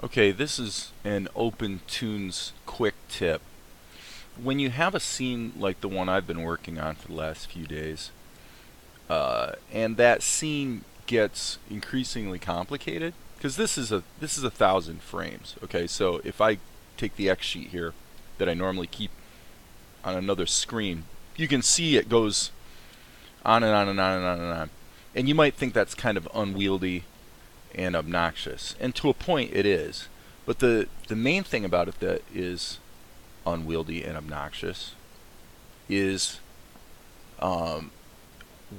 Okay, this is an OPENTOONZ quick tip. When you have a scene like the one I've been working on for the last few days, and that scene gets increasingly complicated, because this is 1,000 frames. Okay, so if I take the XSheet here that I normally keep on another screen, you can see it goes on and on and on and on and on, and you might think that's kind of unwieldy and obnoxious, and to a point it is. But the main thing about it that is unwieldy and obnoxious is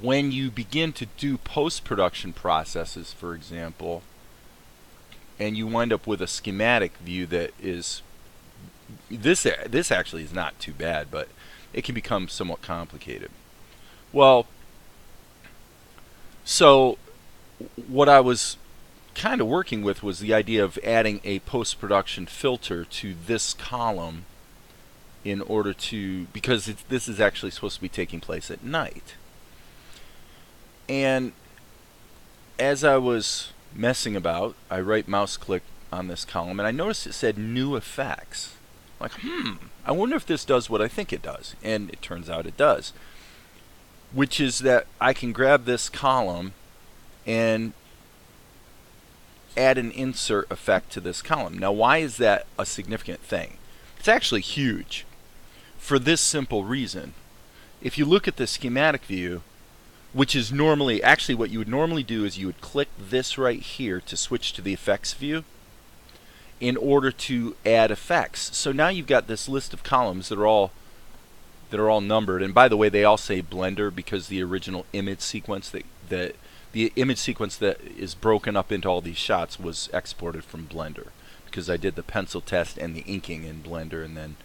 when you begin to do post-production processes, for example, and you wind up with a schematic view that is this actually is not too bad, but it can become somewhat complicated. Well, so what I was kind of working with was the idea of adding a post-production filter to this column in order to, because this is actually supposed to be taking place at night. And as I was messing about, I right mouse click on this column and I noticed it said new effects. Like, I wonder if this does what I think it does. And it turns out it does. Which is that I can grab this column and add an insert effect to this column. Now, why is that a significant thing? It's actually huge for this simple reason. If you look at the schematic view, which is normally, actually what you would normally do is you would click this right here to switch to the effects view in order to add effects. So now you've got this list of columns that are all numbered, and by the way, they all say Blender because the original image sequence that the image sequence that is broken up into all these shots was exported from Blender, because I did the pencil test and the inking in Blender, and then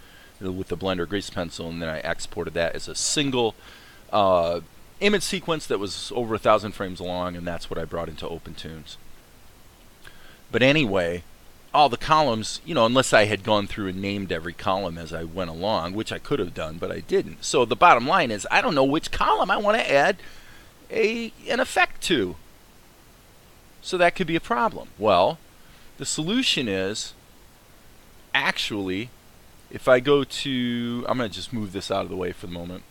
with the Blender Grease Pencil, and then I exported that as a single image sequence that was over 1,000 frames long, and that's what I brought into OPENTOONZ. But anyway, all the columns, unless I had gone through and named every column as I went along, which I could have done, but I didn't. So the bottom line is I don't know which column I want to add an effect to. So that could be a problem. Well, the solution is actually, if I go to, I'm going to just move this out of the way for the moment.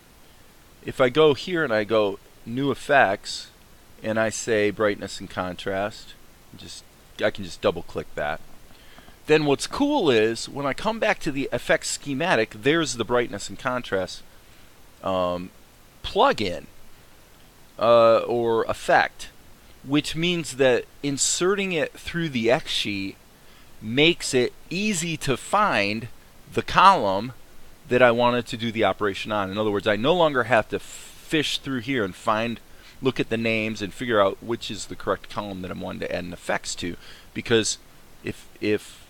If I go here and I go new effects and I say brightness and contrast, I can just double click that. Then what's cool is when I come back to the effects schematic, there's the brightness and contrast plugin or effect, which means that inserting it through the XSheet makes it easy to find the column that I wanted to do the operation on. In other words, I no longer have to fish through here and look at the names and figure out which is the correct column that I'm wanting to add an effects to, because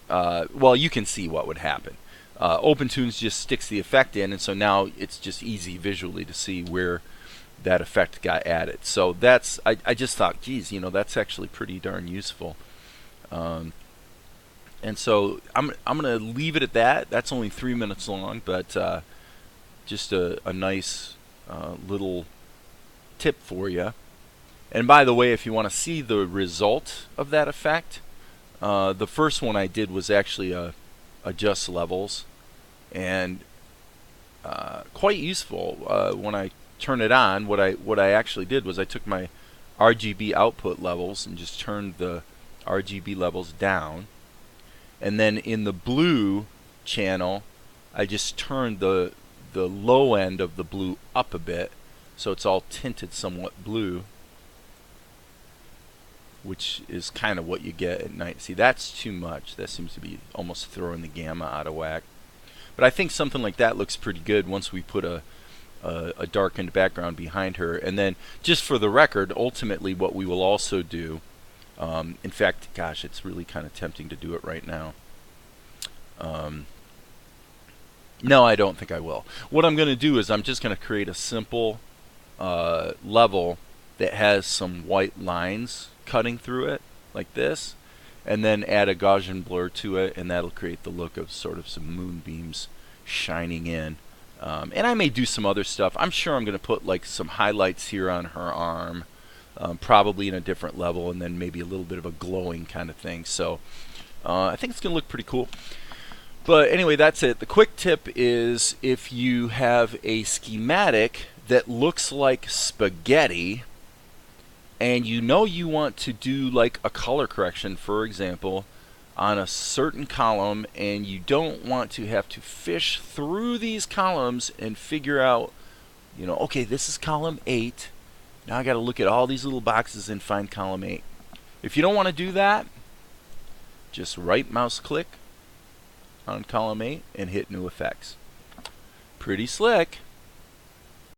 well, you can see what would happen. OPENTOONZ just sticks the effect in, and so now it's just easy visually to see where that effect got added. So that's, I just thought, geez, that's actually pretty darn useful. And so I'm going to leave it at that. That's only 3 minutes long, but just a nice little tip for you. And by the way, if you want to see the result of that effect, the first one I did was actually adjust levels, and quite useful. When I turn it on, what I actually did was I took my RGB output levels and just turned the RGB levels down, and then in the blue channel I just turned the low end of the blue up a bit, so it's all tinted somewhat blue, which is kind of what you get at night. See, that's too much. That seems to be almost throwing the gamma out of whack. But I think something like that looks pretty good once we put a darkened background behind her. And then, just for the record, ultimately what we will also do, in fact, gosh, it's really kind of tempting to do it right now. No, I don't think I will. What I'm going to do is I'm just going to create a simple level that has some white lines cutting through it like this, and then add a Gaussian blur to it, and that'll create the look of sort of some moonbeams shining in. And I may do some other stuff. I'm sure I'm going to put like some highlights here on her arm, probably in a different level, and then maybe a little bit of a glowing kind of thing. So I think it's going to look pretty cool. But anyway, that's it. The quick tip is if you have a schematic that looks like spaghetti and you know you want to do like a color correction, for example, on a certain column, and you don't want to have to fish through these columns and figure out, you know, okay, this is column 8. Now I got to look at all these little boxes and find column 8. If you don't want to do that, just right mouse click on column 8 and hit New Effects. Pretty slick.